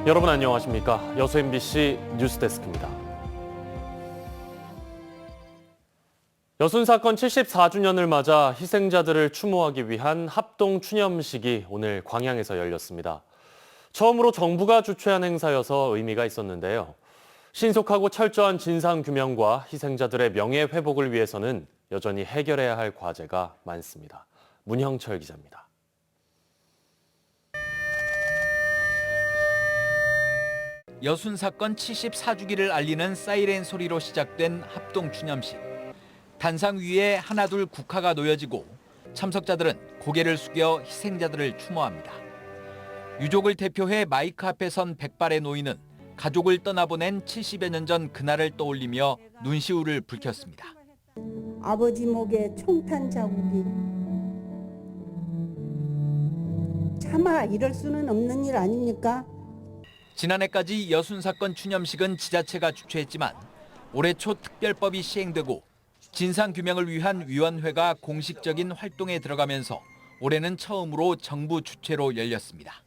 여러분 안녕하십니까? 여수 MBC 뉴스데스크입니다. 여순 사건 74주년을 맞아 희생자들을 추모하기 위한 합동 추념식이 오늘 광양에서 열렸습니다. 처음으로 정부가 주최한 행사여서 의미가 있었는데요. 신속하고 철저한 진상규명과 희생자들의 명예회복을 위해서는 여전히 해결해야 할 과제가 많습니다. 문형철 기자입니다. 여순 사건 74주기를 알리는 사이렌 소리로 시작된 합동 추념식. 단상 위에 하나둘 국화가 놓여지고 참석자들은 고개를 숙여 희생자들을 추모합니다. 유족을 대표해 마이크 앞에 선 백발의 노인은 가족을 떠나보낸 70여 년 전 그날을 떠올리며 눈시울을 붉혔습니다. 아버지 목에 총탄 자국이 차마 이럴 수는 없는 일 아닙니까? 지난해까지 여순 사건 추념식은 지자체가 주최했지만 올해 초 특별법이 시행되고 진상규명을 위한 위원회가 공식적인 활동에 들어가면서 올해는 처음으로 정부 주최로 열렸습니다.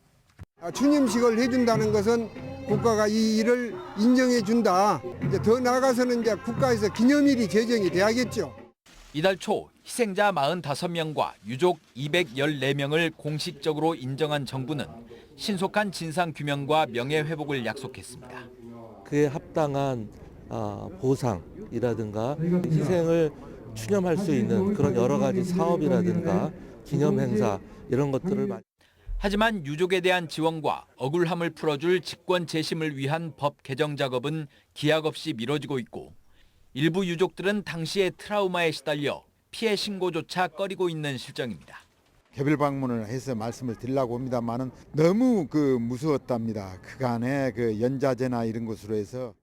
추념식을 해준다는 것은 국가가 이 일을 인정해준다. 이제 더 나아가서는 이제 국가에서 기념일이 제정이 돼야겠죠. 이달 초 희생자 45명과 유족 214명을 공식적으로 인정한 정부는 신속한 진상규명과 명예회복을 약속했습니다. 그에 합당한 보상이라든가 희생을 추념할 수 있는 그런 여러 가지 사업이라든가 기념행사 이런 것들을 하지만 유족에 대한 지원과 억울함을 풀어줄 직권 재심을 위한 법 개정 작업은 기약 없이 미뤄지고 있고 일부 유족들은 당시의 트라우마에 시달려 피해 신고조차 꺼리고 있는 실정입니다. 개별 방문을 해서 말씀을 드리려고 합니다만은 너무 무서웠답니다. 그간의 연자제나 이런 것으로 해서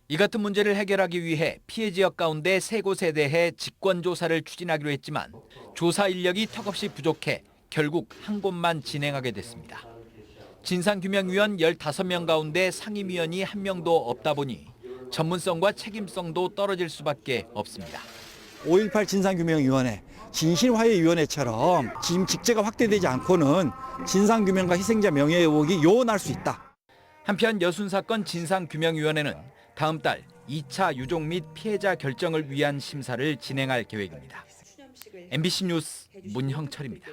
이 같은 문제를 해결하기 위해 피해 지역 가운데 3곳에 대해 직권 조사를 추진하기로 했지만 조사 인력이 턱없이 부족해 결국 한 곳만 진행하게 됐습니다. 진상규명위원 15명 가운데 상임위원이 한 명도 없다 보니 전문성과 책임성도 떨어질 수밖에 없습니다. 5.18 진상규명위원회, 진실화해위원회처럼 지금 직제가 확대되지 않고는 진상규명과 희생자 명예회복이 요원할 수 있다. 한편 여순 사건 진상규명위원회는 다음 달 2차 유족 및 피해자 결정을 위한 심사를 진행할 계획입니다. MBC 뉴스 문형철입니다.